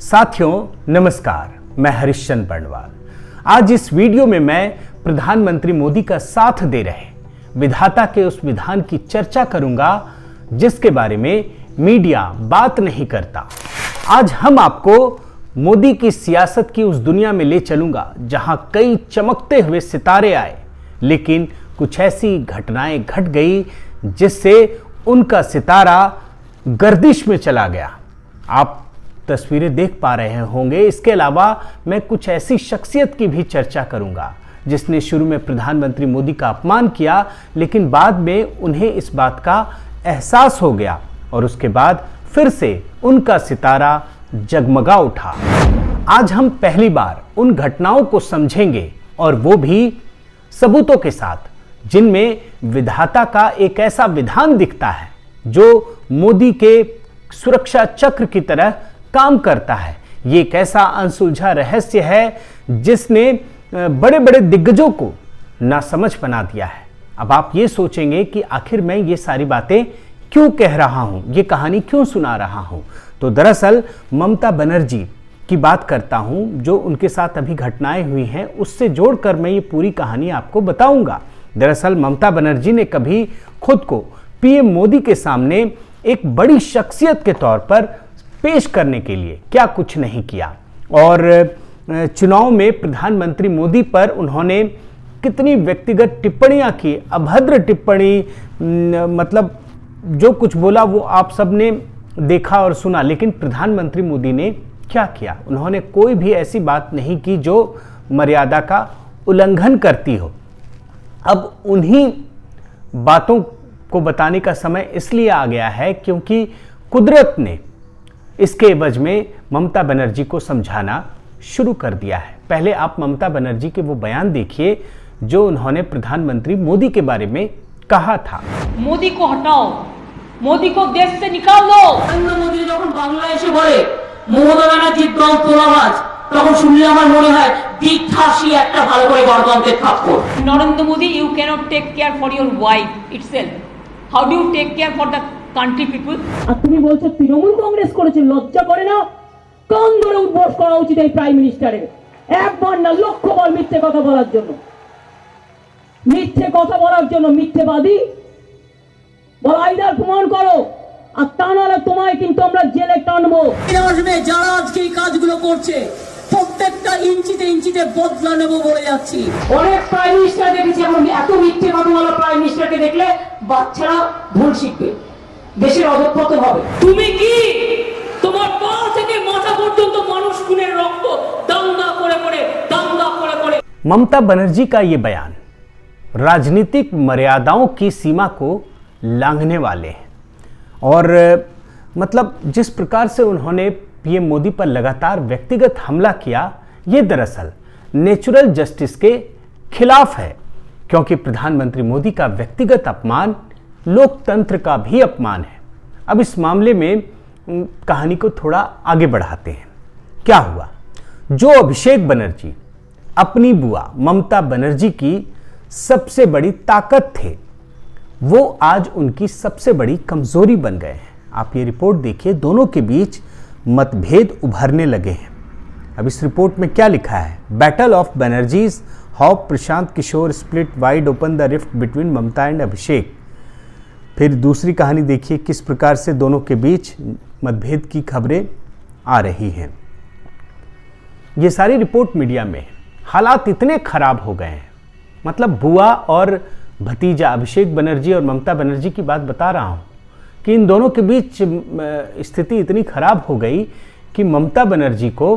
साथियों नमस्कार, मैं हरिश्चंद्र बर्णवाल। आज इस वीडियो में मैं प्रधानमंत्री मोदी का साथ दे रहे विधाता के उस विधान की चर्चा करूंगा जिसके बारे में मीडिया बात नहीं करता। आज हम आपको मोदी की सियासत की उस दुनिया में ले चलूंगा जहां कई चमकते हुए सितारे आए, लेकिन कुछ ऐसी घटनाएं घट गई जिससे उनका सितारा गर्दिश में चला गया। आप तस्वीरें देख पा रहे होंगे। इसके अलावा मैं कुछ ऐसी शख्सियत की भी चर्चा करूंगा जिसने शुरू में प्रधानमंत्री मोदी का अपमान किया, लेकिन बाद में उन्हें इस बात का एहसास हो गया और उसके बाद फिर से उनका सितारा जगमगा उठा। आज हम पहली बार उन घटनाओं को समझेंगे और वो भी सबूतों के साथ, जिनमें विधाता का एक ऐसा विधान दिखता है जो मोदी के सुरक्षा चक्र की तरह काम करता है। ये एक ऐसा अनसुलझा रहस्य है जिसने बड़े बड़े दिग्गजों को नासमझ बना दिया है। अब आप ये सोचेंगे कि आखिर मैं ये सारी बातें क्यों कह रहा हूं, ये कहानी क्यों सुना रहा हूं। तो दरअसल ममता बनर्जी की बात करता हूं, जो उनके साथ अभी घटनाएं हुई हैं उससे जोड़कर मैं ये पूरी कहानी आपको बताऊंगा। दरअसल ममता बनर्जी ने कभी खुद को पीएम मोदी के सामने एक बड़ी शख्सियत के तौर पर पेश करने के लिए क्या कुछ नहीं किया, और चुनाव में प्रधानमंत्री मोदी पर उन्होंने कितनी व्यक्तिगत टिप्पणियां की, अभद्र टिप्पणी, मतलब जो कुछ बोला वो आप सबने देखा और सुना। लेकिन प्रधानमंत्री मोदी ने क्या किया? उन्होंने कोई भी ऐसी बात नहीं की जो मर्यादा का उल्लंघन करती हो। अब उन्हीं बातों को बताने का समय इसलिए आ गया है क्योंकि कुदरत ने इसके एवज में ममता बनर्जी को समझाना शुरू कर दिया है। पहले आप ममता बनर्जी के वो बयान देखिए जो उन्होंने प्रधानमंत्री मोदी के बारे में कहा था। मोदी को हटाओ, मोदी को देश से निकाल दो। नरेंद्र मोदी जब बांग्लादेशे बोले ममता बनर्जी दल তোলাবাজ, তখন শুনলে আমার মনে হয় দ্বিঠাসী একটা ভালো করে গণতন্ত্রের থাপ্পড়। Narendra Modi, you cannot take care for your wife itself, how do you take care for the country people? আর তুমি বলছো তৃণমূল কংগ্রেস করেছে, লজ্জা করে না? কান ধরে উদ্বোস করা উচিত এই প্রাইম মিনিস্টারের। একবার না লক্ষবার মিথ্যে কথা বলার জন্য, মিথ্যে কথা বলার জন্য মিথ্যেবাদী বল, আইদার প্রমাণ করো, আর তা নাহলে তোমায় কিন্তু আমরা জেলে টানবো। আসবে যারা আজকে এই কাজগুলো করছে প্রত্যেকটা ইঞ্চিতে ইঞ্চিতে বদলা নেবো বলে যাচ্ছি। অনেক প্রাইম মিনিস্টার দেখেছি, এখন এত মিথ্যে কথা বলা প্রাইম মিনিস্টারকে দেখলে বাচ্চারা ভুল শিখবে, দেশের অধঃপতন হবে। তুমি কি তোমার পা থেকে মাথা পর্যন্ত মানুষ খুনের রক্ত দাঙ্গা করে করে দাঙ্গা করে করে। ममता बनर्जी का ये बयान राजनीतिक मर्यादाओं की सीमा को लांघने वाले हैं, और मतलब जिस प्रकार से उन्होंने पीएम मोदी पर लगातार व्यक्तिगत हमला किया, ये दरअसल नेचुरल जस्टिस के खिलाफ है, क्योंकि प्रधानमंत्री मोदी का व्यक्तिगत अपमान लोकतंत्र का भी अपमान है। अब इस मामले में कहानी को थोड़ा आगे बढ़ाते हैं। क्या हुआ? जो अभिषेक बनर्जी अपनी बुआ ममता बनर्जी की सबसे बड़ी ताकत थे, वो आज उनकी सबसे बड़ी कमजोरी बन गए हैं। आप ये रिपोर्ट देखिए, दोनों के बीच मतभेद उभरने लगे हैं। अब इस रिपोर्ट में क्या लिखा है? Battle of Banerjees, how Prashant Kishor split wide open the rift between Mamata and Abhishek. फिर दूसरी कहानी देखिए किस प्रकार से दोनों के बीच मतभेद की खबरें आ रही हैं। ये सारी रिपोर्ट मीडिया में है। हालात इतने खराब हो गए हैं, मतलब बुआ और भतीजा अभिषेक बनर्जी और ममता बनर्जी की बात बता रहा हूँ कि इन दोनों के बीच स्थिति इतनी खराब हो गई कि ममता बनर्जी को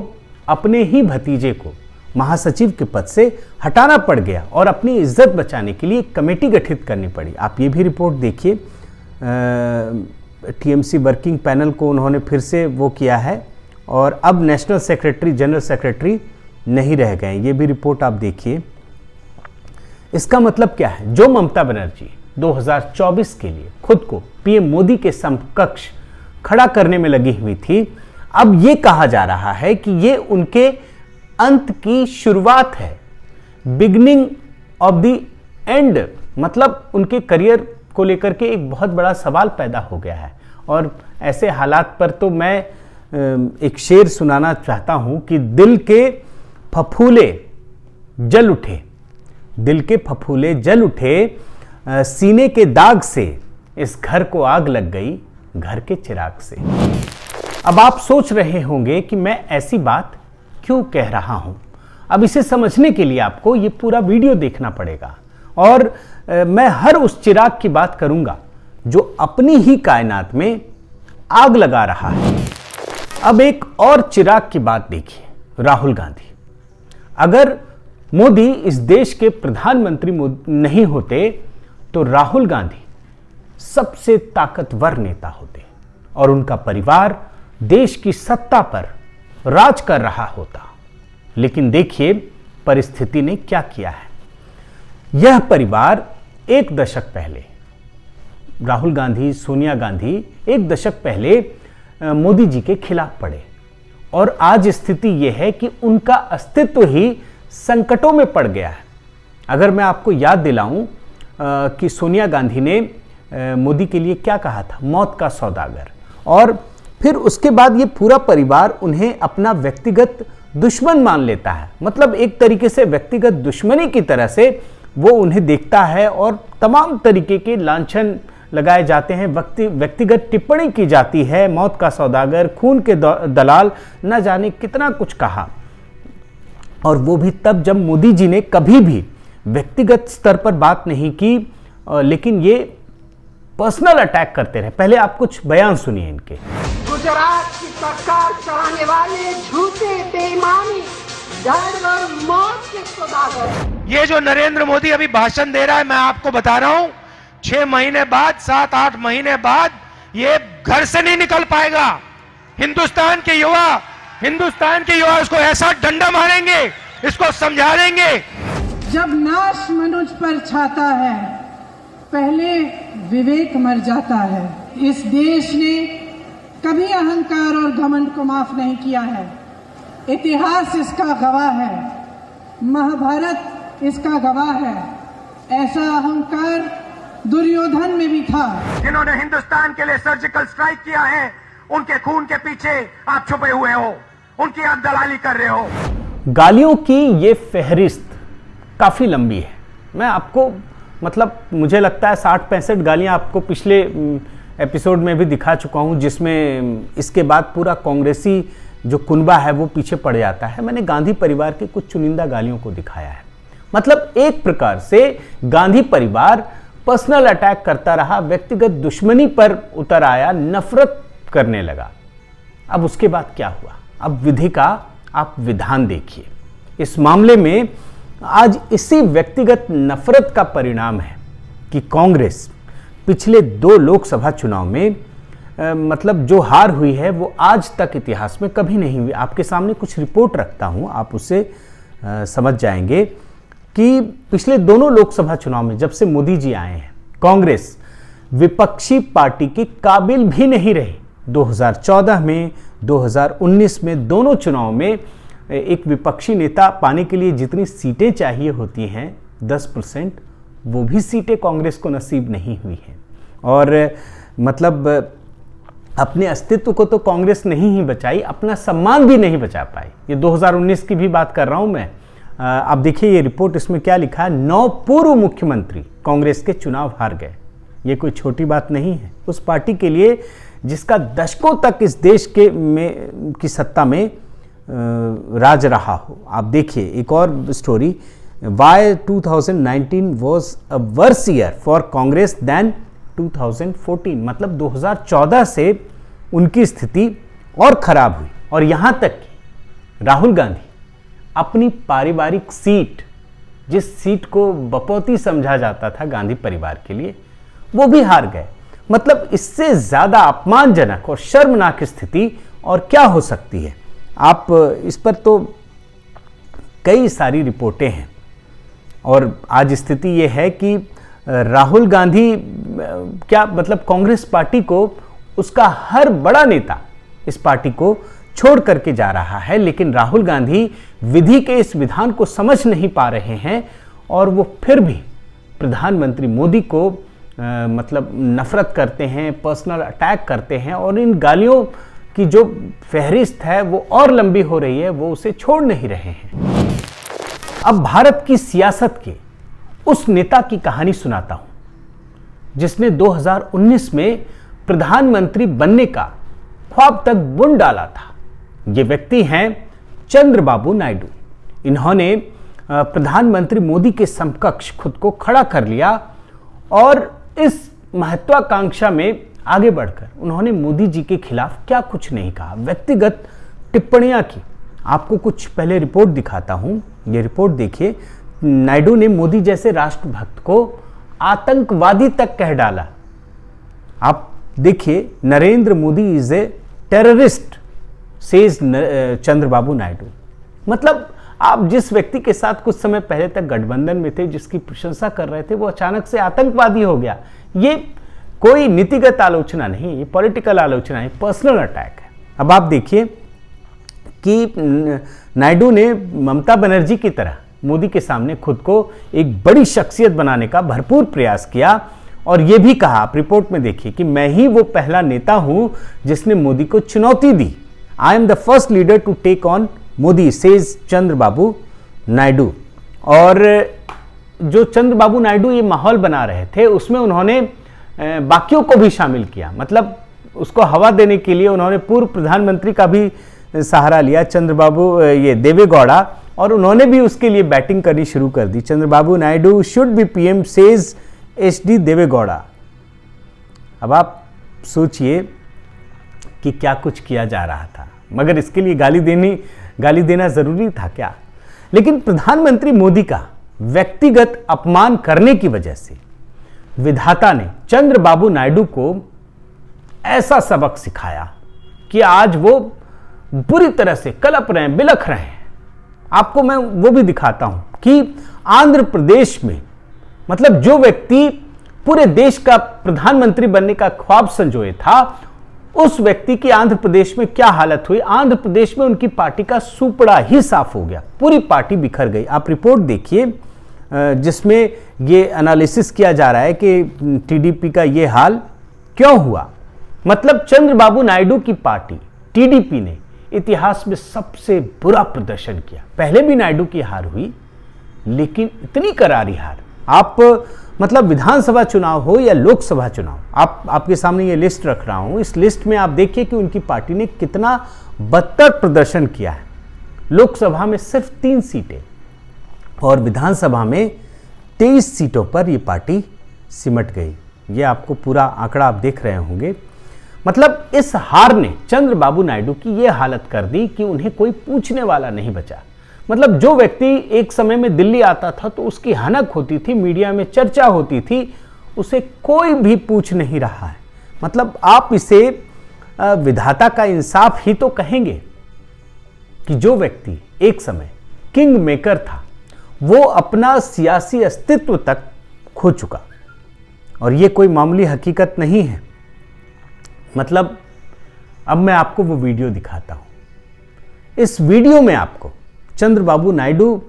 अपने ही भतीजे को महासचिव के पद से हटाना पड़ गया और अपनी इज्जत बचाने के लिए एक कमेटी गठित करनी पड़ी। आप ये भी रिपोर्ट देखिए, टीएमसी वर्किंग पैनल को उन्होंने फिर से वो किया है और अब नेशनल सेक्रेटरी, जनरल सेक्रेटरी नहीं रह गए। ये भी रिपोर्ट आप देखिए। इसका मतलब क्या है? जो ममता बनर्जी 2024 के लिए खुद को पीएम मोदी के समकक्ष खड़ा करने में लगी हुई थी, अब ये कहा जा रहा है कि ये उनके अंत की शुरुआत है, बिगनिंग ऑफ द एंड। मतलब उनके करियर को लेकर के एक बहुत बड़ा सवाल पैदा हो गया है, और ऐसे हालात पर तो मैं एक शेर सुनाना चाहता हूं कि दिल के फफूले जल उठे, दिल के फफूले जल उठे, सीने के दाग से इस घर को आग लग गई, घर के चिराग से। अब आप सोच रहे होंगे कि मैं ऐसी बात क्यों कह रहा हूं। अब इसे समझने के लिए आपको ये पूरा वीडियो देखना पड़ेगा और मैं हर उस चिराग की बात करूंगा जो अपनी ही कायनात में आग लगा रहा है। अब एक और चिराग की बात देखिए, राहुल गांधी। अगर मोदी इस देश के प्रधानमंत्री नहीं होते तो राहुल गांधी सबसे ताकतवर नेता होते और उनका परिवार देश की सत्ता पर राज कर रहा होता। लेकिन देखिए परिस्थिति ने क्या किया है। यह परिवार एक दशक पहले, राहुल गांधी, सोनिया गांधी एक दशक पहले मोदी जी के खिलाफ पड़े और आज स्थिति यह है कि उनका अस्तित्व ही संकटों में पड़ गया है। अगर मैं आपको याद दिलाऊं कि सोनिया गांधी ने मोदी के लिए क्या कहा था, मौत का सौदागर, और फिर उसके बाद ये पूरा परिवार उन्हें अपना व्यक्तिगत दुश्मन मान लेता है। मतलब एक तरीके से व्यक्तिगत दुश्मनी की तरह से वो उन्हें देखता है और तमाम तरीके के लांछन लगाए जाते हैं, व्यक्तिगत टिप्पणी की जाती है, मौत का सौदागर, खून के दलाल, न जाने कितना कुछ कहा। और वो भी तब जब मोदी जी ने कभी भी व्यक्तिगत स्तर पर बात नहीं की, लेकिन ये पर्सनल अटैक करते रहे। पहले आप कुछ बयान सुनिए इनके। गुजरात की सरकार चलाने वाले झूठे बेईमानी, डर और मौत के सौदागर। ये जो नरेंद्र मोदी अभी भाषण दे रहा है, मैं आपको बता रहा हूं 6 महीने बाद, 7-8 महीने बाद ये घर से नहीं निकल पाएगा। हिंदुस्तान के युवा इसको ऐसा डंडा मारेंगे, इसको समझा देंगे। जब नाश मनुष्य पर छाता है, पहले विवेक मर जाता है। इस देश ने कभी अहंकार और घमंड को माफ नहीं किया है। इतिहास इसका गवाह है, महाभारत इसका गवाह है। ऐसा अहंकार दुर्योधन में भी था। जिन्होंने हिंदुस्तान के लिए सर्जिकल स्ट्राइक किया है, उनके खून के पीछे आप छुपे हुए हो, उनकी आप दलाली कर रहे हो। गालियों की ये फहरिस्त काफी लंबी है। मैं आपको मतलब मुझे लगता है 60-65 गालियां आपको पिछले एपिसोड में भी दिखा चुका हूं, जिसमें इसके बाद पूरा कांग्रेसी जो कुनबा है वो पीछे पड़ जाता है। मैंने गांधी परिवार की कुछ चुनिंदा गालियों को दिखाया है। मतलब एक प्रकार से गांधी परिवार पर्सनल अटैक करता रहा, व्यक्तिगत दुश्मनी पर उतर आया, नफरत करने लगा। अब उसके बाद क्या हुआ, अब विधि का आप विधान देखिए। इस मामले में आज इसी व्यक्तिगत नफरत का परिणाम है कि कांग्रेस पिछले 2 लोकसभा चुनाव में मतलब जो हार हुई है वो आज तक इतिहास में कभी नहीं हुई। आपके सामने कुछ रिपोर्ट रखता हूं, आप उससे समझ जाएंगे कि पिछले दोनों लोकसभा चुनाव में जब से मोदी जी आए हैं, कांग्रेस विपक्षी पार्टी की काबिल भी नहीं रही। 2014 में, 2019 में, दोनों चुनाव में एक विपक्षी नेता पाने के लिए जितनी सीटें चाहिए होती हैं 10%, वो भी सीटें कांग्रेस को नसीब नहीं हुई हैं। और मतलब अपने अस्तित्व को तो कांग्रेस नहीं ही बचाई, अपना सम्मान भी नहीं बचा पाई। ये 2019 की भी बात कर रहा हूं मैं। आप देखिए ये रिपोर्ट, इसमें क्या लिखा है, 9 पूर्व मुख्यमंत्री कांग्रेस के चुनाव हार गए। ये कोई छोटी बात नहीं है उस पार्टी के लिए जिसका दशकों तक इस देश की सत्ता में राज रहा हो। आप देखिए एक और story, why 2019 was a worse year for Congress than 2014। मतलब 2014 से उनकी स्थिति और खराब हुई। और यहां तक कि राहुल गांधी अपनी पारिवारिक सीट, जिस सीट को बपौती समझा जाता था गांधी परिवार के लिए, वो भी हार गए। मतलब इससे ज्यादा अपमानजनक और शर्मनाक स्थिति और क्या हो सकती है। आप इस पर तो कई सारी रिपोर्टें हैं और आज स्थिति यह है कि राहुल गांधी क्या मतलब कांग्रेस पार्टी को, उसका हर बड़ा नेता इस पार्टी को छोड़ करके जा रहा है, लेकिन राहुल गांधी विधि के इस विधान को समझ नहीं पा रहे हैं और वो फिर भी प्रधानमंत्री मोदी को मतलब नफरत करते हैं, पर्सनल अटैक करते हैं और इन गालियों कि जो फहरिस्त है वो और लंबी हो रही है, वो उसे छोड़ नहीं रहे हैं। अब भारत की सियासत के उस नेता की कहानी सुनाता हूं जिसने 2019 में प्रधानमंत्री बनने का ख्वाब तक बुन डाला था। ये व्यक्ति हैं चंद्रबाबू नायडू। इन्होंने प्रधानमंत्री मोदी के समकक्ष खुद को खड़ा कर लिया और इस महत्वाकांक्षा में आगे बढ़कर उन्होंने मोदी जी के खिलाफ क्या कुछ नहीं कहा, व्यक्तिगत टिप्पणियां की। आपको कुछ पहले रिपोर्ट दिखाता हूं, ये रिपोर्ट देखिए। नायडू ने मोदी जैसे राष्ट्रभक्त को आतंकवादी तक कह डाला। आप देखिए, Narendra Modi is a terrorist says Chandrababu Naidu. मतलब आप जिस व्यक्ति के साथ कुछ समय पहले तक गठबंधन में थे, जिसकी प्रशंसा कर रहे थे, वो अचानक से आतंकवादी हो गया। ये कोई नीतिगत आलोचना नहीं, ये पॉलिटिकल आलोचना है, पर्सनल अटैक है। अब आप देखिए कि नायडू ने ममता बनर्जी की तरह मोदी के सामने खुद को एक बड़ी शख्सियत बनाने का भरपूर प्रयास किया और यह भी कहा, आप रिपोर्ट में देखिए, कि मैं ही वो पहला नेता हूं जिसने मोदी को चुनौती दी। I am the first leader to take on Modi, says Chandrababu Naidu. और जो चंद्रबाबू नायडू ये माहौल बना रहे थे, उसमें उन्होंने बाकियों को भी शामिल किया। मतलब उसको हवा देने के लिए उन्होंने पूर्व प्रधानमंत्री का भी सहारा लिया, चंद्रबाबू ये देवेगौड़ा, और उन्होंने भी उसके लिए बैटिंग करनी शुरू कर दी। Chandrababu Naidu should be PM, says HD Deve Gowda. अब आप सोचिए कि क्या कुछ किया जा रहा था, मगर इसके लिए गाली देना जरूरी था क्या? लेकिन प्रधानमंत्री मोदी का व्यक्तिगत अपमान करने की वजह से विधाता ने चंद्रबाबू नायडू को ऐसा सबक सिखाया कि आज वो बुरी तरह से कलप रहे हैं, बिलख रहे हैं। आपको मैं वो भी दिखाता हूं कि आंध्र प्रदेश में, मतलब जो व्यक्ति पूरे देश का प्रधानमंत्री बनने का ख्वाब संजोए था, उस व्यक्ति की आंध्र प्रदेश में क्या हालत हुई। आंध्र प्रदेश में उनकी पार्टी का सुपड़ा ही साफ हो गया, पूरी पार्टी बिखर गई। आप रिपोर्ट देखिए जिसमें ये एनालिसिस किया जा रहा है कि टीडीपी का ये हाल क्यों हुआ। मतलब चंद्रबाबू नायडू की पार्टी टीडीपी ने इतिहास में सबसे बुरा प्रदर्शन किया। पहले भी नायडू की हार हुई, लेकिन इतनी करारी हार। आप मतलब विधानसभा चुनाव हो या लोकसभा चुनाव, आपके सामने ये लिस्ट रख रहा हूं। इस लिस्ट में आप देखिए कि उनकी पार्टी ने कितना बदतर प्रदर्शन किया है। लोकसभा में सिर्फ 3 सीटें और विधानसभा में 23 सीटों पर यह पार्टी सिमट गई। ये आपको पूरा आंकड़ा आप देख रहे होंगे। मतलब इस हार ने चंद्रबाबू नायडू की यह हालत कर दी कि उन्हें कोई पूछने वाला नहीं बचा। मतलब जो व्यक्ति एक समय में दिल्ली आता था तो उसकी हनक होती थी, मीडिया में चर्चा होती थी, उसे कोई भी पूछ नहीं रहा है। मतलब आप इसे विधाता का इंसाफ ही तो कहेंगे कि जो व्यक्ति एक समय किंग मेकर था, वो अपना सियासी अस्तित्व तक खो चुका। और ये कोई मामूली हकीकत नहीं है। मतलब अब मैं आपको वो वीडियो दिखाता हूं। इस वीडियो में आपको चंद्रबाबू नायडू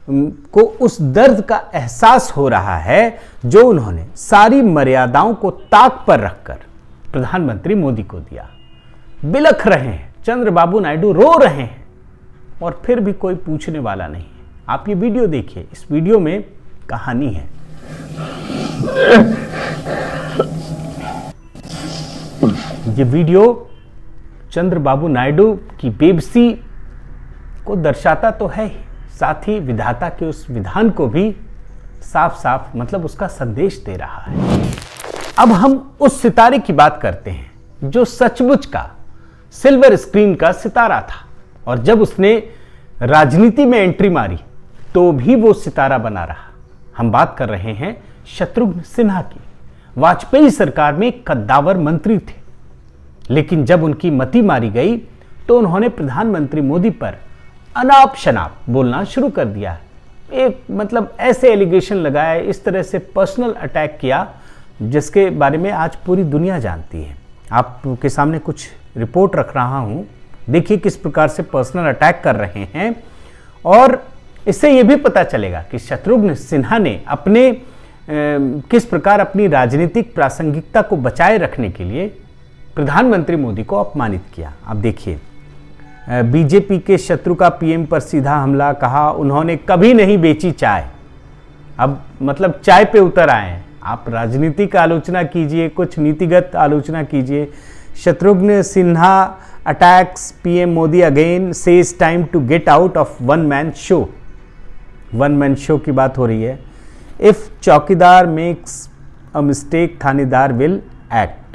को उस दर्द का एहसास हो रहा है जो उन्होंने सारी मर्यादाओं को ताक पर रखकर प्रधानमंत्री मोदी को दिया। बिलख रहे हैं, चंद्रबाबू नायडू रो रहे हैं और फिर भी कोई पूछने वाला नहीं है। आप ये वीडियो देखिए, इस वीडियो में कहानी है। ये वीडियो चंद्रबाबू नायडू की बेबसी को दर्शाता तो है ही, साथ ही विधाता के उस विधान को भी साफ साफ मतलब उसका संदेश दे रहा है। अब हम उस सितारे की बात करते हैं जो सचमुच का सिल्वर स्क्रीन का सितारा था, और जब उसने राजनीति में एंट्री मारी तो भी वो सितारा बना रहा। हम बात कर रहे हैं शत्रुघ्न सिन्हा की। वाजपेयी सरकार में कद्दावर मंत्री थे, लेकिन जब उनकी मति मारी गई तो उन्होंने प्रधानमंत्री मोदी पर अनाप शनाप बोलना शुरू कर दिया। एक मतलब ऐसे एलिगेशन लगाए, इस तरह से पर्सनल अटैक किया जिसके बारे में आज पूरी दुनिया जानती है। आपके सामने कुछ रिपोर्ट रख रहा हूं, देखिए किस प्रकार से पर्सनल अटैक कर रहे हैं। और इससे यह भी पता चलेगा कि शत्रुघ्न सिन्हा ने किस प्रकार अपनी राजनीतिक प्रासंगिकता को बचाए रखने के लिए प्रधानमंत्री मोदी को अपमानित किया। अब देखिए, बीजेपी के शत्रु का पीएम पर सीधा हमला, कहा उन्होंने कभी नहीं बेची चाय। अब मतलब चाय पे उतर आए हैं। आप राजनीतिक आलोचना कीजिए, कुछ नीतिगत आलोचना कीजिए। Shatrughan Sinha attacks PM Modi again, says time to get out of one man show. One man show की बात हो रही है। If chowkidar makes a mistake thanedar will act.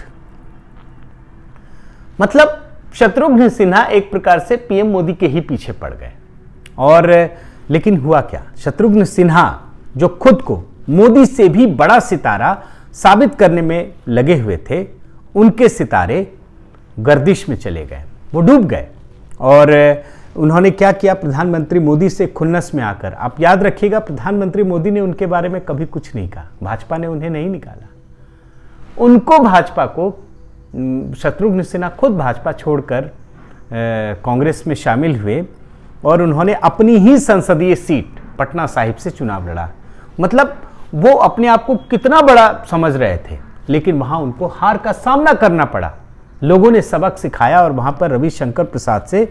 मतलब शत्रुघ्न सिन्हा एक प्रकार से पीएम मोदी के ही पीछे पड़ गए। और लेकिन हुआ क्या, शत्रुघ्न सिन्हा जो खुद को मोदी से भी बड़ा सितारा साबित करने में लगे हुए थे, उनके सितारे गर्दिश में चले गए, वो डूब गए। और उन्होंने क्या किया, प्रधानमंत्री मोदी से खुन्नस में आकर, आप याद रखिएगा प्रधानमंत्री मोदी ने उनके बारे में कभी कुछ नहीं कहा, भाजपा ने उन्हें नहीं निकाला। उनको भाजपा को, शत्रुघ्न सिन्हा खुद भाजपा छोड़कर कांग्रेस में शामिल हुए और उन्होंने अपनी ही संसदीय सीट पटना साहिब से चुनाव लड़ा। मतलब वो अपने आप को कितना बड़ा समझ रहे थे, लेकिन वहां उनको हार का सामना करना पड़ा। लोगों ने सबक सिखाया और वहां पर रविशंकर प्रसाद से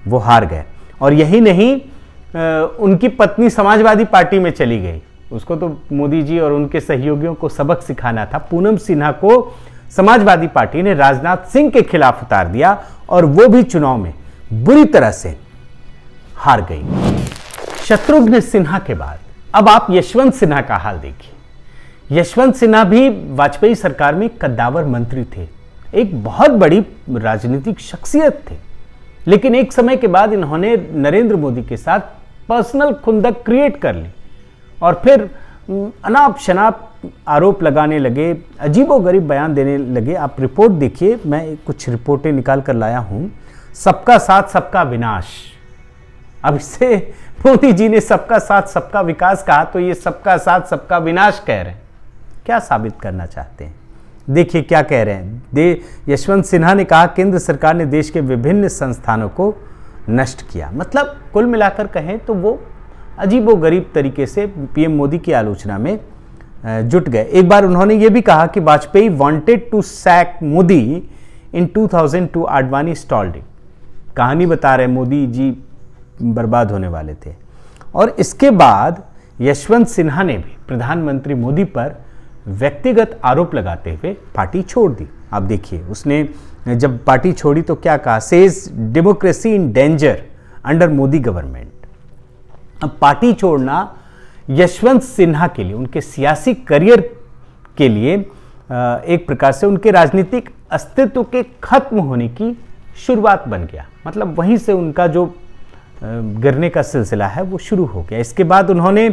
वो हार गए। और यही नहीं, उनकी पत्नी समाजवादी पार्टी में चली गई। उसको तो मोदी जी और उनके सहयोगियों को सबक सिखाना था। पूनम सिन्हा को समाजवादी पार्टी ने राजनाथ सिंह के खिलाफ उतार दिया और वो भी चुनाव में बुरी तरह से हार गई। शत्रुघ्न सिन्हा के बाद अब आप यशवंत सिन्हा का हाल देखिए। यशवंत सिन्हा भी वाजपेयी सरकार में कद्दावर मंत्री थे, एक बहुत बड़ी राजनीतिक शख्सियत थे। लेकिन एक समय के बाद इन्होंने नरेंद्र मोदी के साथ पर्सनल खुंदक क्रिएट कर ली और फिर अनाप शनाप आरोप लगाने लगे, अजीबोगरीब बयान देने लगे। आप रिपोर्ट देखिए, मैं कुछ रिपोर्टें निकाल कर लाया हूं। सबका साथ सबका विनाश। अब इससे मोदी जी ने सबका साथ सबका विकास कहा, तो ये सबका साथ सबका विनाश कह रहे हैं। क्या साबित करना चाहते हैं? देखिए क्या कह रहे हैं। यशवंत सिन्हा ने कहा केंद्र सरकार ने देश के विभिन्न संस्थानों को नष्ट किया। मतलब कुल मिलाकर कहें तो वो अजीबोगरीब तरीके से पीएम मोदी की आलोचना में जुट गए। एक बार उन्होंने ये भी कहा कि Vajpayee wanted to sack Modi in 2002, Advani stalled it. कहानी बता रहे, मोदी जी बर्बाद होने वाले थे। और इसके बाद यशवंत सिन्हा ने भी प्रधानमंत्री मोदी पर व्यक्तिगत आरोप लगाते हुए पार्टी छोड़ दी। आप देखिए, उसने जब पार्टी छोड़ी तो क्या कहा, says democracy in danger under Modi government. अब पार्टी छोड़ना यशवंत सिन्हा के लिए, उनके सियासी करियर के लिए एक प्रकार से उनके राजनीतिक अस्तित्व के खत्म होने की शुरुआत बन गया। मतलब वहीं से उनका जो गिरने का सिलसिला है वो शुरू हो गया। इसके बाद उन्होंने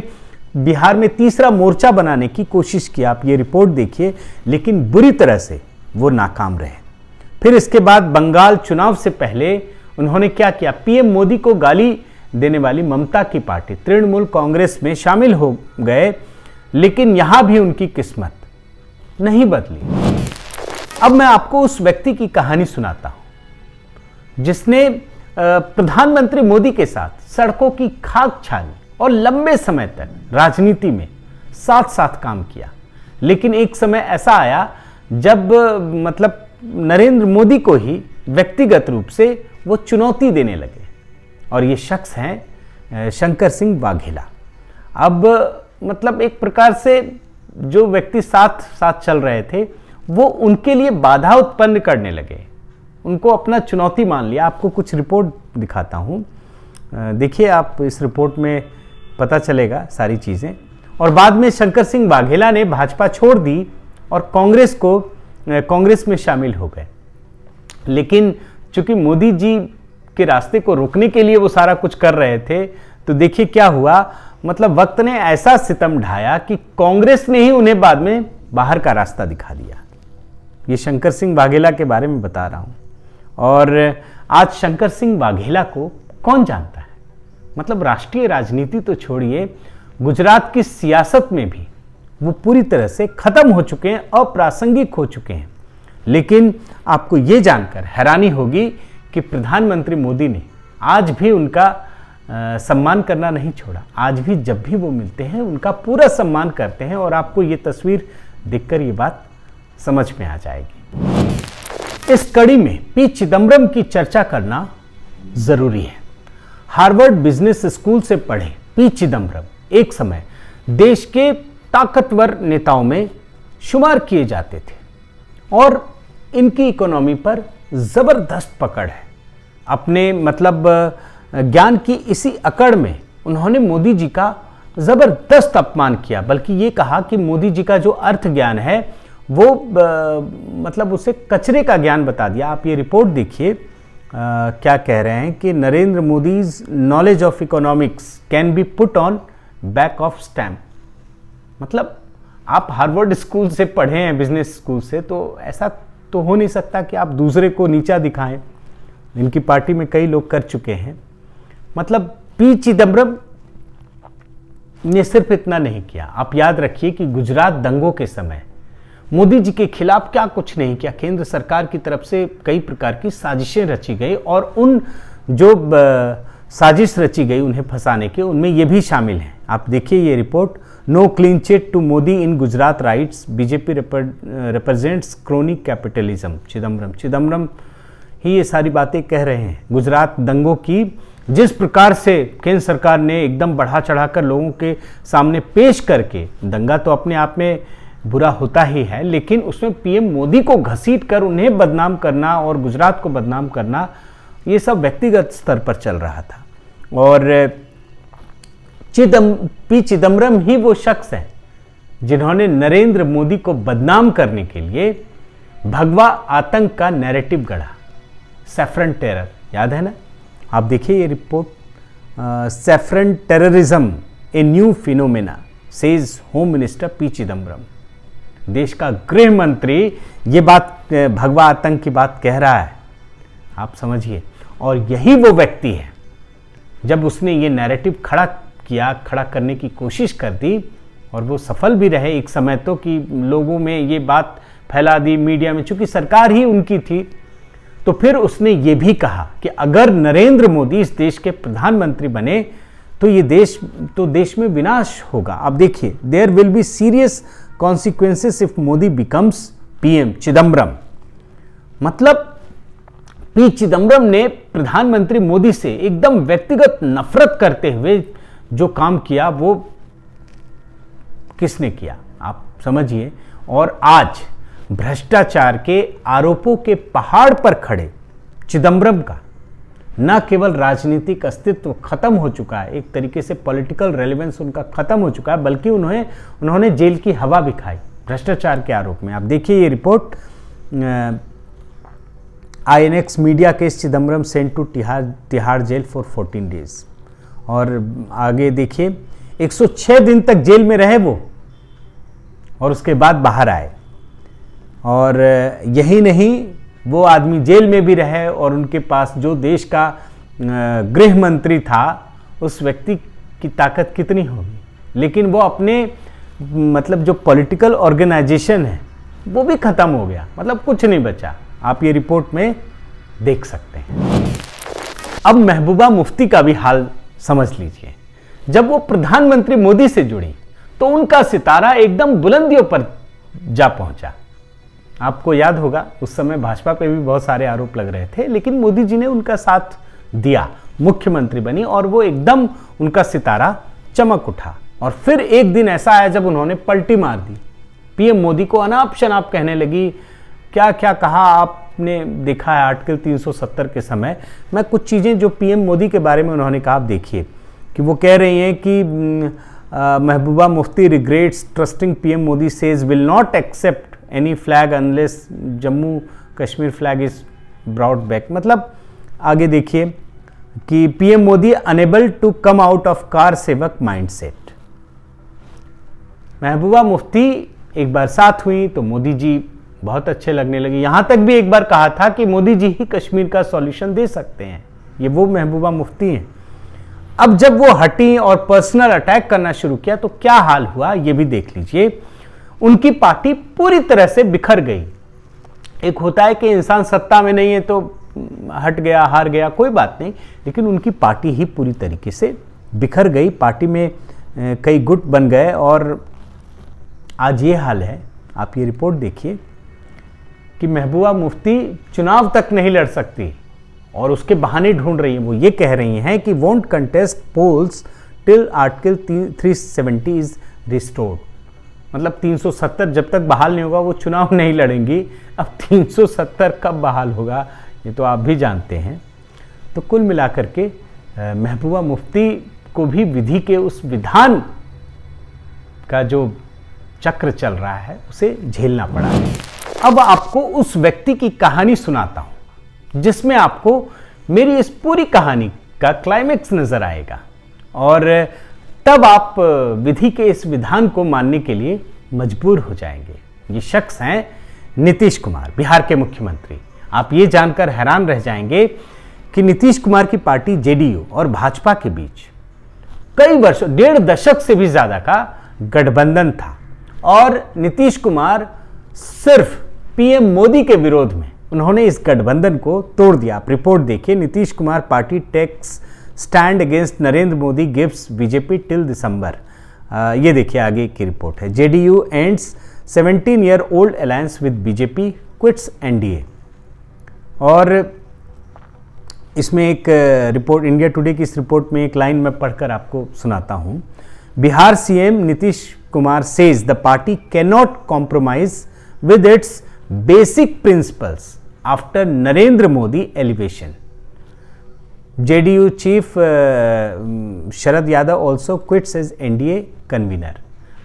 बिहार में तीसरा मोर्चा बनाने की कोशिश की, आप ये रिपोर्ट देखिए, लेकिन बुरी तरह से वो नाकाम रहे। फिर इसके बाद बंगाल चुनाव से पहले उन्होंने क्या किया, पीएम मोदी को गाली देने वाली ममता की पार्टी तृणमूल कांग्रेस में शामिल हो गए। लेकिन यहां भी उनकी किस्मत नहीं बदली। अब मैं आपको उस व्यक्ति की कहानी सुनाता हूं जिसने प्रधानमंत्री मोदी के साथ सड़कों की खाक छानी और लंबे समय तक राजनीति में साथ साथ काम किया। लेकिन एक समय ऐसा आया जब मतलब नरेंद्र मोदी को ही व्यक्तिगत रूप से वो चुनौती देने लगे। और ये शख्स हैं शंकर सिंह वाघेला। अब मतलब एक प्रकार से जो व्यक्ति साथ साथ चल रहे थे वो उनके लिए बाधा उत्पन्न करने लगे, उनको अपना चुनौती मान लिया। आपको कुछ रिपोर्ट दिखाता हूँ, देखिए आप इस रिपोर्ट में पता चलेगा सारी चीज़ें। और बाद में शंकर सिंह वाघेला ने भाजपा छोड़ दी और कांग्रेस में शामिल हो गए। लेकिन चूंकि मोदी जी के रास्ते को रोकने के लिए वो सारा कुछ कर रहे थे, तो देखिए क्या हुआ। मतलब वक्त ने ऐसा सितम ढाया कि कांग्रेस ने ही उन्हें बाद में बाहर का रास्ता दिखा दिया। ये शंकर सिंह वाघेला के बारे में बता रहा हूं। और आज शंकर सिंह वाघेला को कौन जानता है? मतलब राष्ट्रीय राजनीति तो छोड़िए, गुजरात की सियासत में भी वो पूरी तरह से खत्म हो चुके हैं, अप्रासंगिक हो चुके हैं। लेकिन आपको ये जानकर हैरानी होगी कि प्रधानमंत्री मोदी ने आज भी उनका सम्मान करना नहीं छोड़ा। आज भी जब भी वो मिलते हैं उनका पूरा सम्मान करते हैं। और आपको ये तस्वीर देखकर ये बात समझ में आ जाएगी। इस कड़ी में पी चिदम्बरम की चर्चा करना जरूरी है। हार्वर्ड बिजनेस स्कूल से पढ़े पी चिदम्बरम एक समय देश के ताकतवर नेताओं में शुमार किए जाते थे और इनकी इकोनॉमी पर जबरदस्त पकड़ है। अपने मतलब ज्ञान की इसी अकड़ में उन्होंने मोदी जी का जबरदस्त अपमान किया, बल्कि ये कहा कि मोदी जी का जो अर्थ ज्ञान है वो मतलब उसे कचरे का ज्ञान बता दिया। आप ये रिपोर्ट देखिए क्या कह रहे हैं कि Narendra Modi's knowledge of economics can be put on back of stamp. मतलब आप हार्वर्ड स्कूल से पढ़े हैं, बिजनेस स्कूल से, तो ऐसा तो हो नहीं सकता कि आप दूसरे को नीचा दिखाएं। इनकी पार्टी में कई लोग कर चुके हैं। मतलब पी चिदम्बरम ने सिर्फ इतना नहीं किया, आप याद रखिए कि गुजरात दंगों के समय मोदी जी के खिलाफ क्या कुछ नहीं किया। केंद्र सरकार की तरफ से कई प्रकार की साजिशें रची गई और उन जो साजिश रची गई उन्हें फंसाने के, उनमें ये भी शामिल हैं। आप देखिए ये report, no clean chit to Modi in Gujarat riots, BJP represents chronic capitalism. Chidambaram ही ये सारी बातें कह रहे हैं। गुजरात दंगों की जिस प्रकार से केंद्र सरकार ने एकदम बढ़ा चढ़ाकर लोगों के सामने पेश करके, दंगा तो अपने आप में बुरा होता ही है, लेकिन उसमें पीएम मोदी को घसीट कर उन्हें बदनाम करना और गुजरात को बदनाम करना, ये सब व्यक्तिगत स्तर पर चल रहा था। और पी चिदम्बरम ही वो शख्स हैं जिन्होंने नरेंद्र मोदी को बदनाम करने के लिए भगवा आतंक का नैरेटिव गढ़ा, सैफरन टेरर, याद है ना? आप देखिए ये report, saffron terrorism a new phenomena says home minister P Chidambaram. देश का गृह मंत्री ये बात, भगवा आतंक की बात कह रहा है, आप समझिए। और यही वो व्यक्ति है, जब उसने ये नैरेटिव खड़ा करने की कोशिश कर दी और वो सफल भी रहे एक समय तो, कि लोगों में ये बात फैला दी मीडिया में, चूंकि सरकार ही उनकी थी। तो फिर उसने ये भी कहा कि अगर नरेंद्र मोदी इस देश के प्रधानमंत्री बने तो ये देश में विनाश होगा। अब देखिए, there will be serious consequences if Modi becomes PM. Chidambaram, मतलब पी चिदम्बरम ने प्रधानमंत्री मोदी से एकदम व्यक्तिगत नफरत करते हुए जो काम किया वो किसने किया, आप समझिए। और आज भ्रष्टाचार के आरोपों के पहाड़ पर खड़े चिदम्बरम का न केवल राजनीतिक अस्तित्व खत्म हो चुका है, एक तरीके से पॉलिटिकल रेलेवेंस उनका खत्म हो चुका है, बल्कि उन्होंने जेल की हवा भी खाई भ्रष्टाचार के आरोप में। आप देखिए ये report, INX media case, Chidambaram sent to Tihar jail for 14 days. और आगे देखिए, 106 दिन तक जेल में रहे वो और उसके बाद बाहर आए। और यही नहीं, वो आदमी जेल में भी रहे और उनके पास जो देश का गृह मंत्री था, उस व्यक्ति की ताकत कितनी होगी, लेकिन वो अपने मतलब जो पॉलिटिकल ऑर्गेनाइजेशन है वो भी खत्म हो गया, मतलब कुछ नहीं बचा। आप ये रिपोर्ट में देख सकते हैं। अब महबूबा मुफ्ती का भी हाल समझ लीजिए। जब वो प्रधानमंत्री मोदी से जुड़ी तो उनका सितारा एकदम बुलंदियों पर जा पहुंचा। आपको याद होगा उस समय भाजपा पे भी बहुत सारे आरोप लग रहे थे, लेकिन मोदी जी ने उनका साथ दिया, मुख्यमंत्री बनी और वो एकदम उनका सितारा चमक उठा। और फिर एक दिन ऐसा आया जब उन्होंने पलटी मार दी, पीएम मोदी को अनाप शनाप कहने लगी। क्या क्या कहा आपने देखा है आर्टिकल 370 के समय। मैं कुछ चीज़ें जो पीएम मोदी के बारे में उन्होंने कहा, आप देखिए कि वो कह रही हैं कि Mehbooba Mufti regrets trusting PM Modi, says will not accept any flag unless Jammu Kashmir flag is brought back. मतलब आगे देखिए कि PM Modi unable to come out of kar sevak mindset. Mehbooba Mufti एक बार साथ हुई तो मोदी जी बहुत अच्छे लगने लगे। यहां तक भी एक बार कहा था कि मोदी जी ही कश्मीर का सॉल्यूशन दे सकते हैं। ये वो महबूबा मुफ्ती हैं। अब जब वो हटी और पर्सनल अटैक करना शुरू किया तो क्या हाल हुआ ये भी देख लीजिए। उनकी पार्टी पूरी तरह से बिखर गई। एक होता है कि इंसान सत्ता में नहीं है तो हट गया, हार गया, कोई बात नहीं, लेकिन उनकी पार्टी ही पूरी तरीके से बिखर गई। पार्टी में कई गुट बन गए और आज ये हाल है। आप ये रिपोर्ट देखिए कि महबूबा मुफ्ती चुनाव तक नहीं लड़ सकती और उसके बहाने ढूंढ रही हैं। वो ये कह रही हैं कि won't contest polls till article 370 is restored, मतलब 370 जब तक बहाल नहीं होगा वो चुनाव नहीं लड़ेंगी। अब 370 कब बहाल होगा ये तो आप भी जानते हैं। तो कुल मिलाकर के महबूबा मुफ्ती को भी विधि के उस विधान का जो चक्र चल रहा है उसे झेलना पड़ा है। अब आपको उस व्यक्ति की कहानी सुनाता हूं जिसमें आपको मेरी इस पूरी कहानी का क्लाइमेक्स नजर आएगा और तब आप विधि के इस विधान को मानने के लिए मजबूर हो जाएंगे। ये शख्स हैं नीतीश कुमार, बिहार के मुख्यमंत्री। आप ये जानकर हैरान रह जाएंगे कि नीतीश कुमार की पार्टी जेडीयू और भाजपा के बीच कई वर्षों, 1.5 दशक से भी ज्यादा का गठबंधन था और नीतीश कुमार सिर्फ पीएम मोदी के विरोध में उन्होंने इस गठबंधन को तोड़ दिया। आप रिपोर्ट देखिए, Nitish Kumar party takes stand against Narendra Modi gives BJP till December. ये देखिए आगे की रिपोर्ट है। JDU ends 17-year-old alliance with BJP, quits NDA. और इसमें एक रिपोर्ट, इंडिया टुडे की इस रिपोर्ट में एक लाइन मैं पढ़कर आपको सुनाता हूं। Bihar CM Nitish Kumar says the party can not compromise with its basic principles after Narendra Modi elevation. JDU chief Sharad Yadav also quits as NDA convener.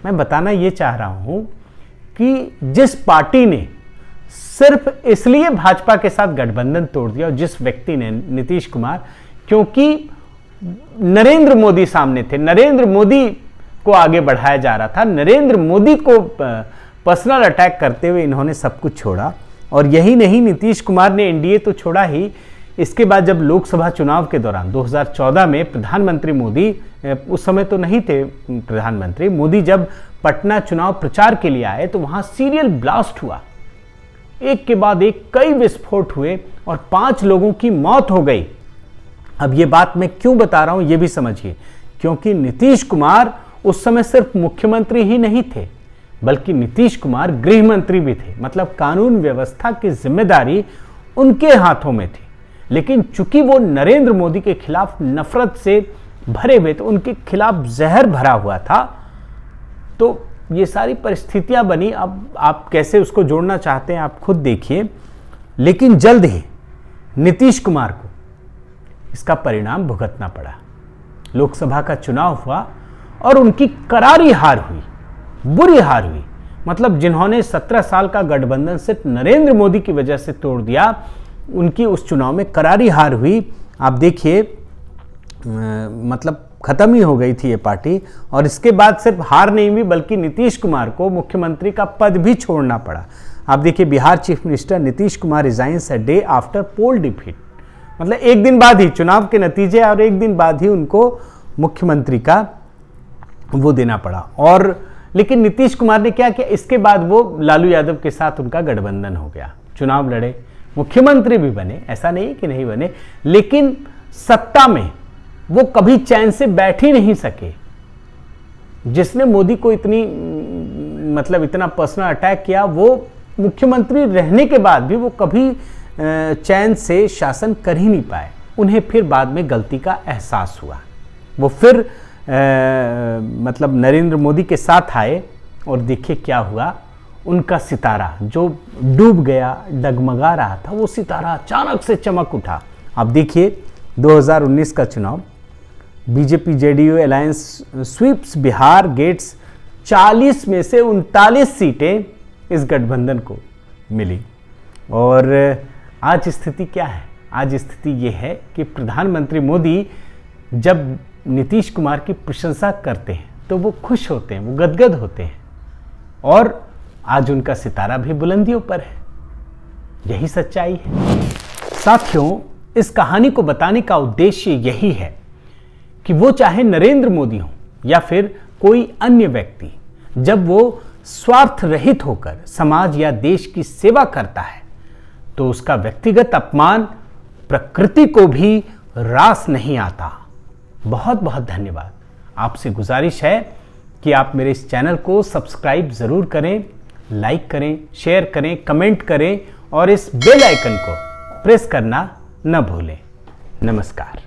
मैं बताना ये चाह रहा हूं कि जिस पार्टी ने सिर्फ इसलिए भाजपा के साथ गठबंधन तोड़ दिया और जिस व्यक्ति ने, नीतीश कुमार, क्योंकि नरेंद्र मोदी सामने थे, नरेंद्र मोदी को आगे बढ़ाया जा रहा था, नरेंद्र मोदी को पर्सनल अटैक करते हुए इन्होंने सब कुछ छोड़ा। और यही नहीं, नीतीश कुमार ने एनडीए तो छोड़ा ही, इसके बाद जब लोकसभा चुनाव के दौरान 2014 में प्रधानमंत्री मोदी, उस समय तो नहीं थे प्रधानमंत्री मोदी, जब पटना चुनाव प्रचार के लिए आए तो वहां सीरियल ब्लास्ट हुआ, एक के बाद एक कई विस्फोट हुए और 5 लोगों की मौत हो गई। अब ये बात मैं क्यों बता रहा हूं ये भी समझिए, क्योंकि नीतीश कुमार उस समय सिर्फ मुख्यमंत्री ही नहीं थे बल्कि नीतीश कुमार गृह मंत्री भी थे, मतलब कानून व्यवस्था की जिम्मेदारी उनके हाथों में थी। लेकिन चूंकि वो नरेंद्र मोदी के खिलाफ नफरत से भरे हुए थे, उनके खिलाफ जहर भरा हुआ था, तो ये सारी परिस्थितियां बनी। अब आप कैसे उसको जोड़ना चाहते हैं आप खुद देखिए। लेकिन जल्द ही नीतीश कुमार को इसका परिणाम भुगतना पड़ा। लोकसभा का चुनाव हुआ और उनकी करारी हार हुई, बुरी हार हुई। मतलब जिन्होंने 17 साल का गठबंधन सिर्फ नरेंद्र मोदी की वजह से तोड़ दिया, उनकी उस चुनाव में करारी हार हुई। आप देखिए, मतलब खत्म ही हो गई थी ये पार्टी। और इसके बाद सिर्फ हार नहीं हुई बल्कि नीतीश कुमार को मुख्यमंत्री का पद भी छोड़ना पड़ा। आप देखिए, Bihar chief minister Nitish Kumar resigns a day after poll defeat, मतलब एक दिन बाद ही चुनाव के नतीजे और एक दिन बाद ही उनको मुख्यमंत्री का वो देना पड़ा। और लेकिन नीतीश कुमार ने क्या किया, इसके बाद वो लालू यादव के साथ उनका गठबंधन हो गया, चुनाव लड़े, मुख्यमंत्री भी बने, ऐसा नहीं कि नहीं बने, लेकिन सत्ता में वो कभी चैन से बैठ ही नहीं सके। जिसने मोदी को इतनी मतलब इतना पर्सनल अटैक किया, वो मुख्यमंत्री रहने के बाद भी वो कभी चैन से शासन कर ही नहीं पाए। उन्हें फिर बाद में गलती का एहसास हुआ, वो फिर मतलब नरेंद्र मोदी के साथ आए और देखिए क्या हुआ, उनका सितारा जो डूब गया, डगमगा रहा था, वो सितारा अचानक से चमक उठा। अब देखिए 2019 का चुनाव, BJP JDU alliance sweeps Bihar, gets 40 में से 39 सीटें इस गठबंधन को मिली। और आज स्थिति क्या है? आज स्थिति ये है कि प्रधानमंत्री मोदी जब नीतीश कुमार की प्रशंसा करते हैं तो वो खुश होते हैं, वो गदगद होते हैं, और आज उनका सितारा भी बुलंदियों पर है। यही सच्चाई है। साथियों, इस कहानी को बताने का उद्देश्य यही है कि वो चाहे नरेंद्र मोदी हो या फिर कोई अन्य व्यक्ति, जब वो स्वार्थ रहित होकर समाज या देश की सेवा करता है तो उसका व्यक्तिगत अपमान प्रकृति को भी रास नहीं आता। बहुत बहुत धन्यवाद। आपसे गुजारिश है कि आप मेरे इस चैनल को सब्सक्राइब ज़रूर करें, लाइक करें, शेयर करें, कमेंट करें और इस बेल आइकन को प्रेस करना न भूलें। नमस्कार।